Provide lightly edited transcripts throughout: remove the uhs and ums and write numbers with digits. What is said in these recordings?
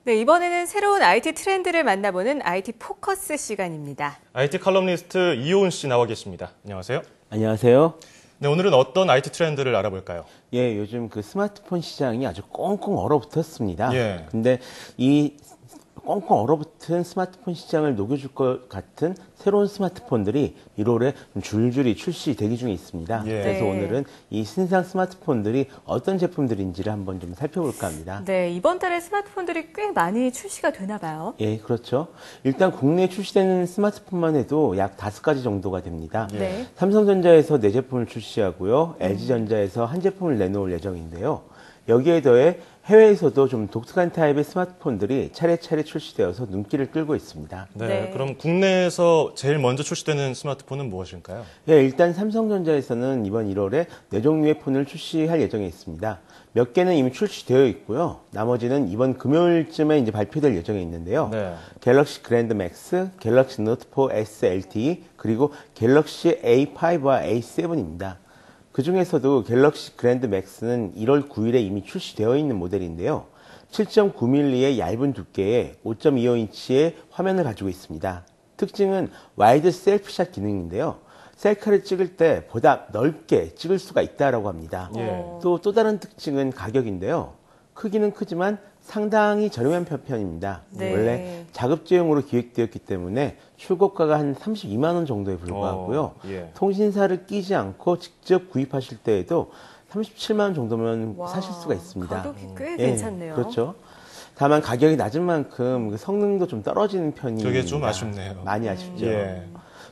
네, 이번에는 새로운 IT 트렌드를 만나보는 IT 포커스 시간입니다. IT 칼럼니스트 이효은 씨 나와 계십니다. 안녕하세요. 안녕하세요. 네, 오늘은 어떤 IT 트렌드를 알아볼까요? 예, 요즘 그 스마트폰 시장이 아주 꽁꽁 얼어붙었습니다. 예. 근데 이 꽁꽁 얼어붙은 스마트폰 시장을 녹여줄 것 같은 새로운 스마트폰들이 1월에 줄줄이 출시 대기 중에 있습니다. 예. 그래서 네. 오늘은 이 신상 스마트폰들이 어떤 제품들인지를 한번 좀 살펴볼까 합니다. 네, 이번 달에 스마트폰들이 꽤 많이 출시가 되나 봐요. 예, 그렇죠. 일단 국내에 출시되는 스마트폰만 해도 약 5가지 정도가 됩니다. 예. 네. 삼성전자에서 4제품을 출시하고요. LG전자에서 한 제품을 내놓을 예정인데요. 여기에 더해 해외에서도 좀 독특한 타입의 스마트폰들이 차례차례 출시되어서 눈길을 끌고 있습니다. 네, 네. 그럼 국내에서 제일 먼저 출시되는 스마트폰은 무엇일까요? 예, 일단 삼성전자에서는 이번 1월에 4종류의 폰을 출시할 예정에 있습니다. 몇 개는 이미 출시되어 있고요. 나머지는 이번 금요일쯤에 이제 발표될 예정에 있는데요. 네. 갤럭시 그랜드 맥스, 갤럭시 노트 4 S LTE, 그리고 갤럭시 A5와 A7입니다. 그 중에서도 갤럭시 그랜드 맥스는 1월 9일에 이미 출시되어 있는 모델인데요. 7.9mm의 얇은 두께에 5.25인치의 화면을 가지고 있습니다. 특징은 와이드 셀프샷 기능인데요. 셀카를 찍을 때 보다 넓게 찍을 수가 있다고 합니다. 예. 또 다른 특징은 가격인데요. 크기는 크지만 상당히 저렴한 편입니다. 네. 원래 자급제용으로 기획되었기 때문에 출고가가 한 32만 원 정도에 불과하고요. 예. 통신사를 끼지 않고 직접 구입하실 때에도 37만 원 정도면 와, 사실 수가 있습니다. 가격이 꽤 예, 괜찮네요. 그렇죠. 다만 가격이 낮은 만큼 성능도 좀 떨어지는 편이 저게 좀 아쉽네요. 많이 아쉽죠. 예.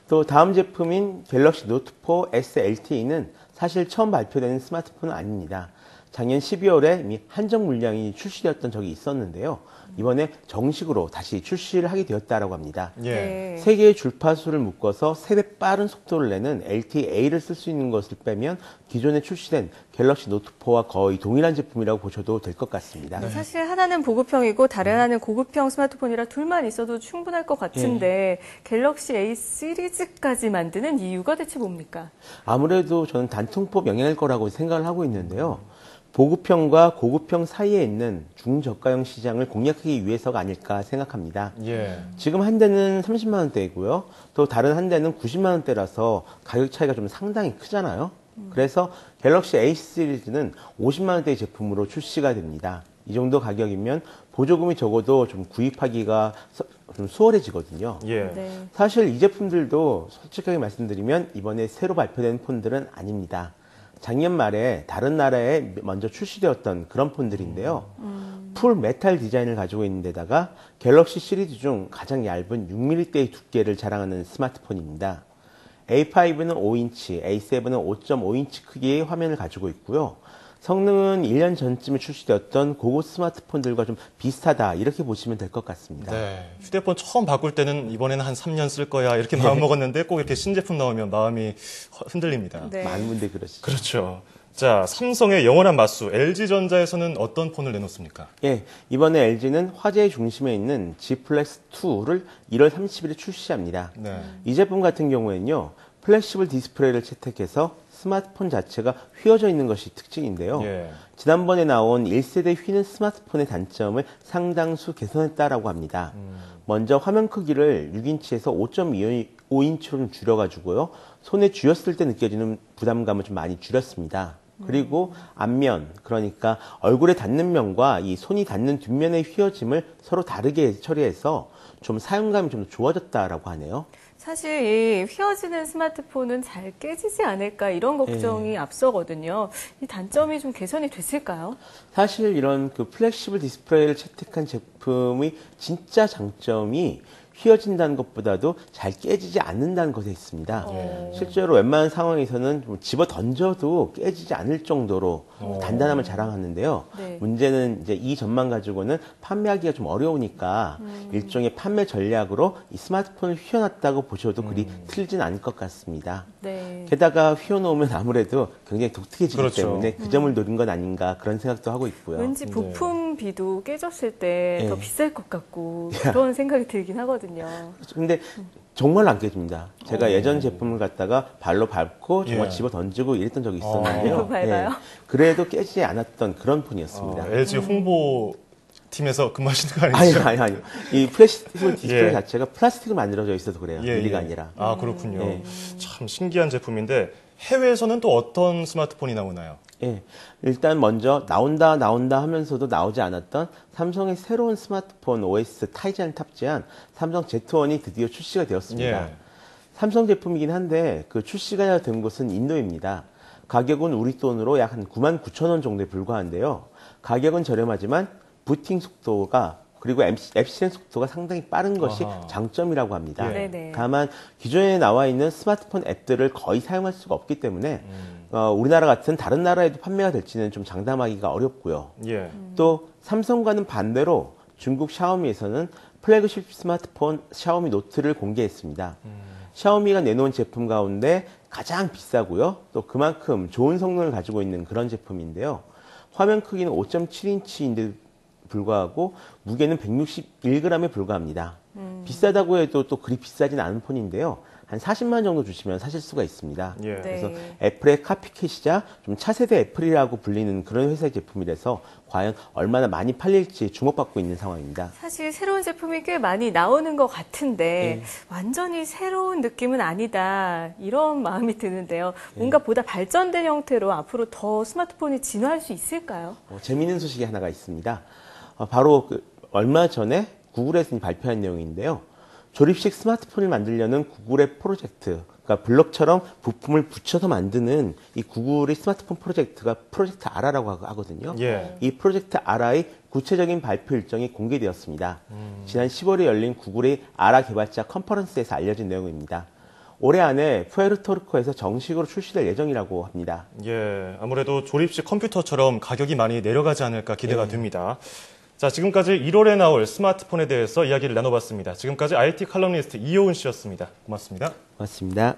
또 다음 제품인 갤럭시 노트 4 S LTE는 사실 처음 발표되는 스마트폰은 아닙니다. 작년 12월에 이미 한정 물량이 출시되었던 적이 있었는데요. 이번에 정식으로 다시 출시를 하게 되었다고 합니다. 예. 네. 3개의 주파수를 묶어서 3배 빠른 속도를 내는 LTEA를 쓸 수 있는 것을 빼면 기존에 출시된 갤럭시 노트 4와 거의 동일한 제품이라고 보셔도 될 것 같습니다. 네, 사실 하나는 보급형이고 다른 하나는 고급형 스마트폰이라 둘만 있어도 충분할 것 같은데 갤럭시 A 시리즈까지 만드는 이유가 대체 뭡니까? 아무래도 저는 단통법 영향일 거라고 생각을 하고 있는데요. 보급형과 고급형 사이에 있는 중저가형 시장을 공략하기 위해서가 아닐까 생각합니다. 예. 지금 한 대는 30만 원대이고요. 또 다른 한 대는 90만 원대라서 가격 차이가 좀 상당히 크잖아요. 그래서 갤럭시 A 시리즈는 50만 원대의 제품으로 출시가 됩니다. 이 정도 가격이면 보조금이 적어도 좀 구입하기가 좀 수월해지거든요. 예. 네. 사실 이 제품들도 솔직하게 말씀드리면 이번에 새로 발표된 폰들은 아닙니다. 작년 말에 다른 나라에 먼저 출시되었던 그런 폰들인데요. 풀 메탈 디자인을 가지고 있는 데다가 갤럭시 시리즈 중 가장 얇은 6mm대의 두께를 자랑하는 스마트폰입니다. A5는 5인치, A7은 5.5인치 크기의 화면을 가지고 있고요. 성능은 1년 전쯤에 출시되었던 고급 스마트폰들과 좀 비슷하다 이렇게 보시면 될 것 같습니다. 네. 휴대폰 처음 바꿀 때는 이번에는 한 3년 쓸 거야 이렇게 마음 먹었는데 꼭 이렇게 신제품 나오면 마음이 흔들립니다. 네. 많은 분들이 그러시죠. 그렇죠. 자, 삼성의 영원한 맞수 LG전자에서는 어떤 폰을 내놓습니까? 예, 이번에 LG는 화제의 중심에 있는 G 플렉스 2를 1월 30일에 출시합니다. 네. 이 제품 같은 경우에는요, 플렉시블 디스플레이를 채택해서 스마트폰 자체가 휘어져 있는 것이 특징인데요. 예. 지난번에 나온 1세대 휘는 스마트폰의 단점을 상당수 개선했다라고 합니다. 먼저 화면 크기를 6인치에서 5.25인치로 좀 줄여가지고요. 손에 쥐었을 때 느껴지는 부담감을 좀 많이 줄였습니다. 그리고 앞면, 그러니까 얼굴에 닿는 면과 이 손이 닿는 뒷면의 휘어짐을 서로 다르게 처리해서 좀 사용감이 좀 좋아졌다라고 하네요. 사실 이 휘어지는 스마트폰은 잘 깨지지 않을까 이런 걱정이 앞서거든요. 이 단점이 좀 개선이 됐을까요? 사실 이런 그 플렉시블 디스플레이를 채택한 제품의 진짜 장점이 휘어진다는 것보다도 잘 깨지지 않는다는 것에 있습니다. 실제로 웬만한 상황에서는 좀 집어 던져도 깨지지 않을 정도로 단단함을 자랑하는데요. 네. 문제는 이제 이 점만 가지고는 판매하기가 좀 어려우니까 일종의 판매 전략으로 이 스마트폰을 휘어놨다고 보셔도 그리 틀리진 않을 것 같습니다. 네. 게다가 휘어놓으면 아무래도 굉장히 독특해지기 그렇죠. 때문에 그 점을 노린 건 아닌가 그런 생각도 하고 있고요. 왠지 부품비도 깨졌을 때 더 네. 비쌀 것 같고 그런 생각이 들긴 하거든요. 근데 정말 안 깨집니다. 제가 예전 제품을 갖다가 발로 밟고 정말 예. 집어 던지고 이랬던 적이 있었는데요. 발로 밟아요? 그래도 깨지지 않았던 그런 폰이었습니다. LG 홍보 팀에서 근무하시는 거 아니죠? 아니요. 이 플렉시블 디스플레이 예. 자체가 플라스틱으로 만들어져 있어서 그래요. 유리가 아니라. 아, 그렇군요. 예. 참 신기한 제품인데 해외에서는 또 어떤 스마트폰이 나오나요? 예. 일단 먼저 나온다 하면서도 나오지 않았던 삼성의 새로운 스마트폰 OS 타이젠을 탑재한 삼성 Z1이 드디어 출시가 되었습니다. 예. 삼성 제품이긴 한데 그 출시가 된 곳은 인도입니다. 가격은 우리 돈으로 약 한 99,000원 정도에 불과한데요. 가격은 저렴하지만 부팅 속도가 그리고 앱 실행 속도가 상당히 빠른 것이 아하. 장점이라고 합니다. 예. 네네. 다만 기존에 나와 있는 스마트폰 앱들을 거의 사용할 수가 없기 때문에 우리나라 같은 다른 나라에도 판매가 될지는 좀 장담하기가 어렵고요. 예. 또 삼성과는 반대로 중국 샤오미에서는 플래그십 스마트폰 샤오미 노트를 공개했습니다. 샤오미가 내놓은 제품 가운데 가장 비싸고요. 또 그만큼 좋은 성능을 가지고 있는 그런 제품인데요. 화면 크기는 5.7인치인데 불구하고 무게는 161g에 불과합니다. 비싸다고 해도 또 그리 비싸진 않은 폰인데요. 한 40만 정도 주시면 사실 수가 있습니다. 예. 그래서 네. 애플의 카피캣이자 좀 차세대 애플이라고 불리는 그런 회사의 제품이라서 과연 얼마나 많이 팔릴지 주목받고 있는 상황입니다. 사실 새로운 제품이 꽤 많이 나오는 것 같은데 네. 완전히 새로운 느낌은 아니다 이런 마음이 드는데요. 뭔가 보다 발전된 형태로 앞으로 더 스마트폰이 진화할 수 있을까요? 재미있는 소식이 하나가 있습니다. 바로 얼마 전에 구글에서 발표한 내용인데요. 조립식 스마트폰을 만들려는 구글의 프로젝트, 그러니까 블럭처럼 부품을 붙여서 만드는 이 구글의 스마트폰 프로젝트가 프로젝트 아라라고 하거든요. 예. 이 프로젝트 아라의 구체적인 발표 일정이 공개되었습니다. 지난 10월에 열린 구글의 아라 개발자 컨퍼런스에서 알려진 내용입니다. 올해 안에 푸에르토리코에서 정식으로 출시될 예정이라고 합니다. 예. 아무래도 조립식 컴퓨터처럼 가격이 많이 내려가지 않을까 기대가 됩니다. 자, 지금까지 1월에 나올 스마트폰에 대해서 이야기를 나눠봤습니다. 지금까지 IT 칼럼니스트 이효은 씨였습니다. 고맙습니다. 고맙습니다.